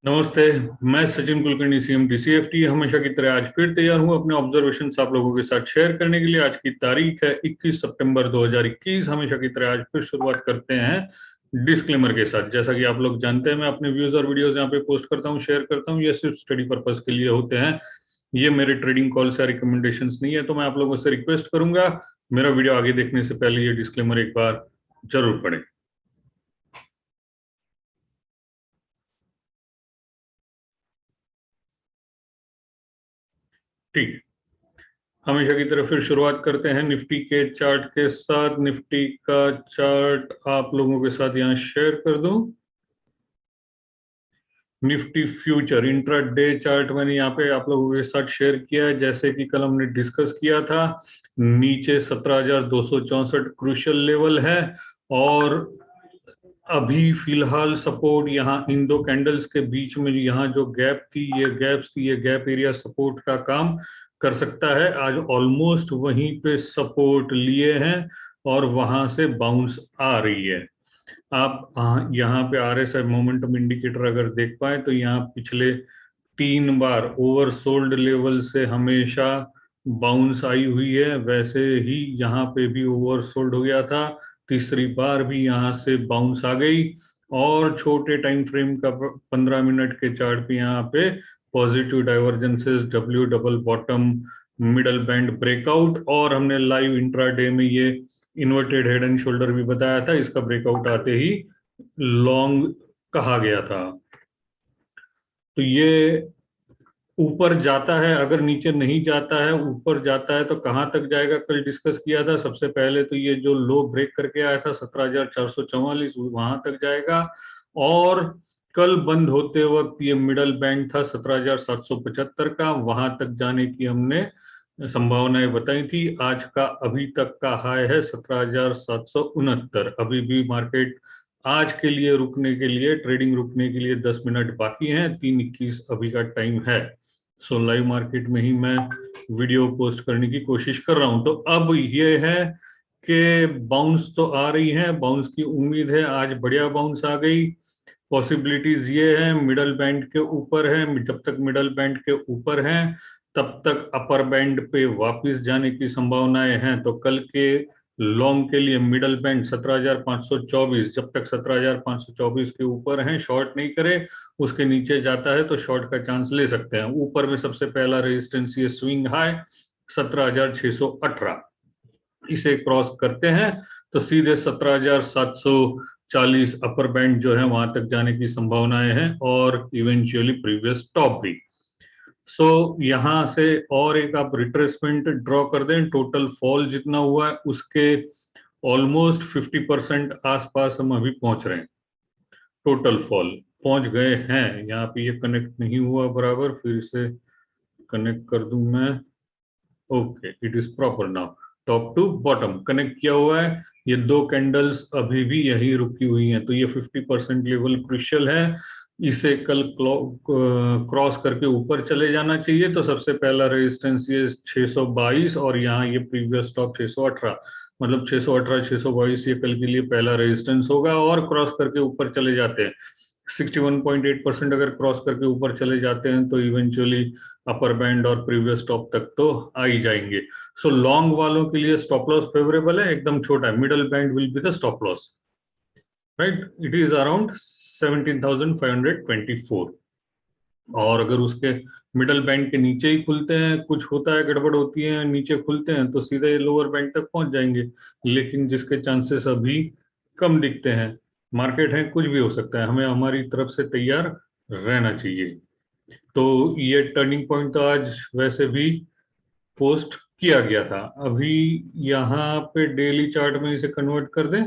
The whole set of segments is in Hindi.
नमस्ते। मैं सचिन कुलकर्णी, सीएम डीसीएफटी हमेशा की तरह आज फिर तैयार हूं अपने ऑब्जर्वेशंस आप लोगों के साथ शेयर करने के लिए। आज की तारीख है 21 सितंबर 2021। हमेशा की तरह आज फिर शुरुआत करते हैं डिस्क्लेमर के साथ। जैसा कि आप लोग जानते हैं, मैं अपने व्यूज और वीडियोस यहाँ पे पोस्ट करता हूँ, शेयर करता हूँ। ये सिर्फ स्टडी पर्पज के लिए होते हैं, ये मेरे ट्रेडिंग कॉल्स या रिकमेंडेशंस नहीं है। तो मैं आप लोगों से रिक्वेस्ट करूंगा, मेरा वीडियो आगे देखने से पहले ये डिस्क्लेमर एक बार जरूर पढ़ें। ठीक, हमेशा की तरह फिर शुरुआत करते हैं निफ्टी के चार्ट के साथ। निफ्टी का चार्ट आप लोगों के साथ यहाँ शेयर कर दूं। निफ्टी फ्यूचर इंट्राडे चार्ट मैंने यहाँ पे आप लोगों के साथ शेयर किया है। जैसे कि कल हमने डिस्कस किया था, नीचे 17,264 क्रूशियल लेवल है। और अभी फिलहाल सपोर्ट यहाँ इन दो कैंडल्स के बीच में यहाँ जो गैप थी, ये गैप्स थी, ये गैप एरिया सपोर्ट का काम कर सकता है। आज ऑलमोस्ट वहीं पे सपोर्ट लिए हैं और वहां से बाउंस आ रही है। आप यहाँ पे आरएसआई मोमेंटम इंडिकेटर अगर देख पाए तो यहाँ पिछले 3 बार ओवरसोल्ड लेवल से हमेशा बाउंस आई हुई है। वैसे ही यहाँ पे भी ओवरसोल्ड हो गया था, तीसरी बार भी यहाँ से बाउंस आ गई। और छोटे टाइम फ्रेम का 15 मिनट के चार्ट पे यहाँ पे positive divergences, W double bottom, middle band breakout. और हमने लाइव इंट्राडे में ये इन्वर्टेड हेड एंड शोल्डर भी बताया था, इसका ब्रेकआउट आते ही लॉन्ग कहा गया था। तो ये ऊपर जाता है, अगर नीचे नहीं जाता है ऊपर जाता है तो कहां तक जाएगा, कल डिस्कस किया था। सबसे पहले तो ये जो लो ब्रेक करके आया था 17,444, वहां तक जाएगा। और कल बंद होते वक्त ये मिडल बैंड था 17,775 का, वहां तक जाने की हमने संभावनाएं बताई थी। आज का अभी तक का हाई है 17,769। अभी भी मार्केट आज के लिए रुकने के लिए, ट्रेडिंग रुकने के लिए 10 मिनट बाकी हैं। 3:21 अभी का टाइम है। सो लाइव मार्केट में ही मैं वीडियो पोस्ट करने की कोशिश कर रहा हूं। तो अब ये है कि बाउंस तो आ रही है, बाउंस की उम्मीद है, आज बढ़िया बाउंस आ गई। पॉसिबिलिटीज ये है, मिडल बैंड के ऊपर है, जब तक मिडल बैंड के ऊपर है तब तक अपर बैंड पे वापस जाने की संभावनाएं हैं। तो कल के लॉन्ग के लिए मिडल बैंड 17,524, जब तक 17,524 के ऊपर हैं शॉर्ट नहीं करे, उसके नीचे जाता है तो शॉर्ट का चांस ले सकते हैं। ऊपर में सबसे पहला रेजिस्टेंस ये स्विंग हाई 17,618, इसे क्रॉस करते हैं तो सीधे 17,740 अपर बैंड जो है वहां तक जाने की संभावनाएं हैं, और इवेंचुअली प्रीवियस टॉप भी। सो यहां से और एक आप रिट्रेसमेंट ड्रॉ कर दें, टोटल फॉल जितना हुआ है उसके ऑलमोस्ट 50% आसपास हम अभी पहुंच रहे हैं। टोटल फॉल पहुंच गए हैं। यहाँ पे ये कनेक्ट नहीं हुआ बराबर, फिर से कनेक्ट कर दूं मैं। Okay, it is proper now. Top to bottom connect किया हुआ है। ये दो कैंडल्स अभी भी यही रुकी हुई हैं, तो ये 50% लेवल क्रुशियल है। इसे कल क्रॉस करके ऊपर चले जाना चाहिए। तो सबसे पहला रेजिस्टेंस ये 622, और यहाँ ये प्रीवियस टॉप 618, मतलब 618 622 ये कल के लिए पहला रेजिस्टेंस होगा। और क्रॉस करके ऊपर चले जाते हैं 61.8%, अगर क्रॉस करके ऊपर चले जाते हैं तो इवेंचुअली अपर बैंड और प्रीवियस टॉप तक तो आ ही जाएंगे। सो लॉन्ग वालों के लिए स्टॉप लॉस फेवरेबल है, एकदम छोटा है। Middle band will be the stop loss, right. It is around 17,524। और अगर उसके मिडल बैंड के नीचे ही खुलते हैं, कुछ होता है, गड़बड़ होती है, नीचे खुलते हैं तो सीधे लोअर बैंड तक पहुंच जाएंगे। लेकिन जिसके चांसेस अभी कम दिखते हैं, मार्केट है, कुछ भी हो सकता है, हमें हमारी तरफ से तैयार रहना चाहिए। तो ये टर्निंग पॉइंट तो आज वैसे भी पोस्ट किया गया था। अभी यहाँ पे डेली चार्ट में इसे कन्वर्ट कर दें,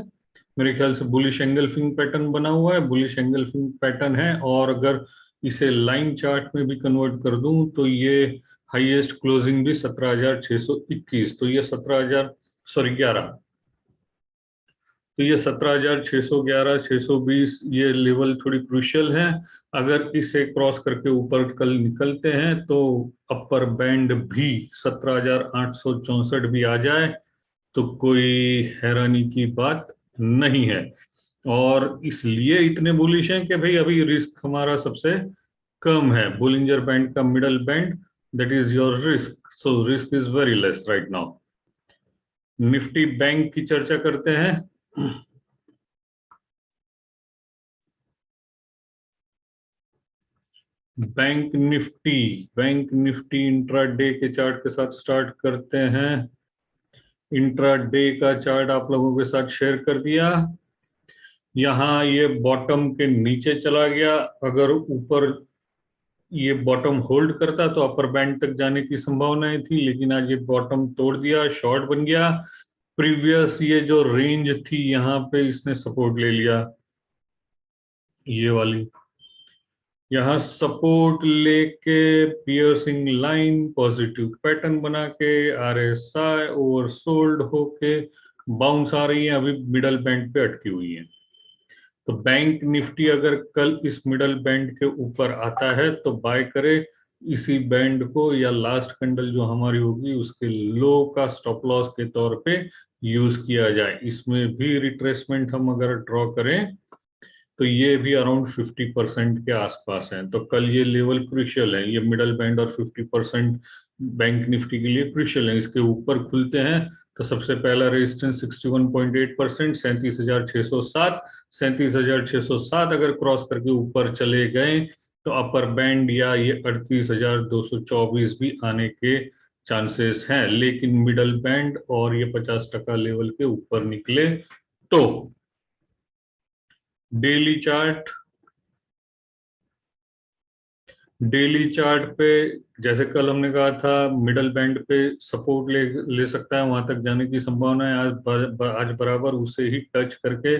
मेरे ख्याल से बुलिश एंगल्फिंग पैटर्न बना हुआ है, बुलिश एंगल्फिंग पैटर्न है। और अगर इसे लाइन चार्ट में भी कन्वर्ट कर दूं तो ये हाईएस्ट क्लोजिंग भी 17,621, तो ये 17,000 सॉरी 11, तो ये 17,611 620 ये लेवल थोड़ी क्रूशियल है। अगर इसे क्रॉस करके ऊपर कल निकलते हैं तो अपर बैंड भी 17,864 भी आ जाए तो कोई हैरानी की बात नहीं है। और इसलिए इतने बुलिश हैं कि भाई अभी रिस्क हमारा सबसे कम है, बोलिंजर बैंड का middle band, that is your risk, so risk is very less right now. Nifty bank की चर्चा करते हैं। बैंक निफ्टी इंट्राडे के चार्ट के साथ स्टार्ट करते हैं। इंट्राडे का चार्ट आप लोगों के साथ शेयर कर दिया। यहाँ ये बॉटम के नीचे चला गया, अगर ऊपर ये बॉटम होल्ड करता तो अपर बैंड तक जाने की संभावनाएं थी, लेकिन आज ये बॉटम तोड़ दिया, शॉर्ट बन गया। प्रीवियस ये जो रेंज थी यहाँ पे इसने सपोर्ट ले लिया, ये वाली, यहाँ सपोर्ट लेके पियर्सिंग लाइन पॉजिटिव पैटर्न बना के आरएसआई ओवरसोल्ड होके बाउंस आ रही है, अभी मिडल बैंड पे अटकी हुई है। तो बैंक निफ्टी अगर कल इस मिडल बैंड के ऊपर आता है तो बाय करे, इसी बैंड को या लास्ट कैंडल जो हमारी होगी उसके लो का स्टॉप लॉस के तौर पे यूज किया जाए। इसमें भी रिट्रेसमेंट हम अगर ड्रॉ करें तो ये भी अराउंड 50% के आसपास है। तो कल ये लेवल क्रूशियल है, ये मिडल बैंड और 50% बैंक निफ्टी के लिए क्रूशियल है। इसके ऊपर खुलते हैं तो सबसे पहला रेजिस्टेंस 61.8%, 37,607, 37,607 अगर क्रॉस करके ऊपर चले गए तो अपर बैंड या ये 38,224 भी आने के चांसेस हैं। लेकिन मिडल बैंड और ये 50% लेवल के ऊपर निकले तो डेली चार्ट, डेली चार्ट पे जैसे कल हमने कहा था मिडल बैंड पे सपोर्ट ले सकता है, वहां तक जाने की संभावना है। आज बराबर उसे ही टच करके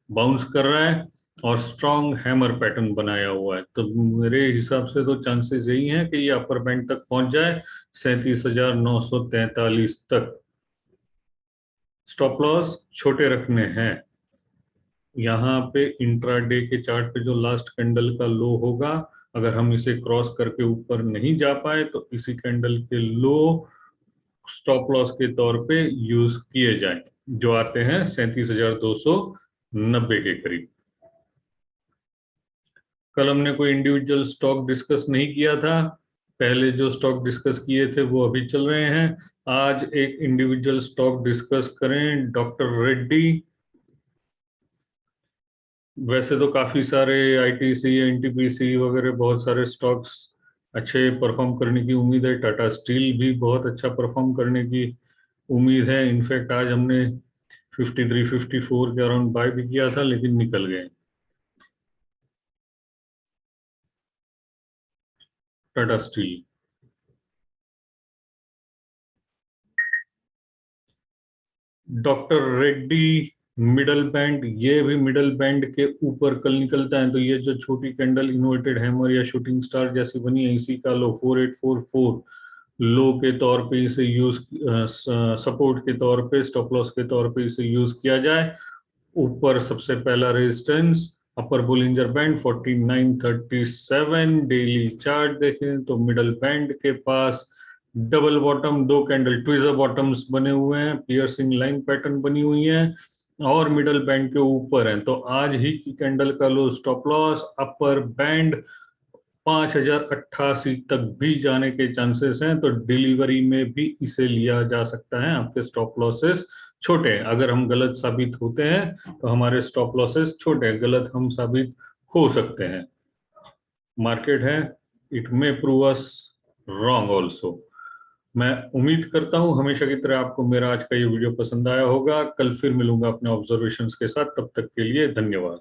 बाउंस कर रहा है और स्ट्रॉन्ग हैमर पैटर्न बनाया हुआ है। तो मेरे हिसाब से तो चांसेस यही हैं कि ये अपर बैंड तक पहुंच जाए, 37,943 तक। स्टॉप लॉस छोटे रखने हैं। यहाँ पे इंट्राडे के चार्ट पे जो लास्ट कैंडल का लो होगा, अगर हम इसे क्रॉस करके ऊपर नहीं जा पाए तो इसी कैंडल के लो स्टॉप लॉस के तौर पे यूज किए जाए, जो आते हैं 37,290 के करीब। कल हमने कोई इंडिविजुअल स्टॉक डिस्कस नहीं किया था, पहले जो स्टॉक डिस्कस किए थे वो अभी चल रहे हैं। आज एक इंडिविजुअल स्टॉक डिस्कस करें, डॉक्टर रेड्डी। वैसे तो काफी सारे आईटीसी, एनटीपीसी वगैरह बहुत सारे स्टॉक्स अच्छे परफॉर्म करने की उम्मीद है। टाटा स्टील भी बहुत अच्छा परफॉर्म करने की उम्मीद है। इनफैक्ट आज हमने 53, 54 के अराउंड बाय भी किया था, लेकिन निकल गए। Tata steel, doctor Reddy, middle band, ये भी मिडल बैंड के ऊपर कल निकलता है तो ये जो छोटी कैंडल इन्वर्टेड हैमर या शूटिंग स्टार जैसी बनी है, इसी का लो 4844 लो के तौर पे इसे यूज, सपोर्ट के तौर पे, स्टॉप लॉस के तौर पे इसे यूज किया जाए। ऊपर सबसे पहला रेजिस्टेंस अपर बोलिंजर बैंड 4937। डेली चार्ट देखें तो मिडल बैंड के पास डबल बॉटम, दो कैंडल ट्विजर बॉटम्स बने हुए हैं, पियर्सिंग लाइन पैटर्न बनी हुई है और मिडल बैंड के ऊपर है। तो आज ही की कैंडल का लो स्टॉप लॉस अपर बैंड 5,088 तक भी जाने के चांसेस हैं। तो डिलीवरी में भी इसे लिया जा सकता है। आपके स्टॉप लॉसेस छोटे हैं, अगर हम गलत साबित होते हैं तो हमारे स्टॉप लॉसेस छोटे हैं, गलत हम साबित हो सकते हैं। मार्केट है, it may prove us wrong also. मैं उम्मीद करता हूं हमेशा की तरह आपको मेरा आज का ये वीडियो पसंद आया होगा। कल फिर मिलूंगा अपने ऑब्जर्वेशंस के साथ, तब तक के लिए धन्यवाद।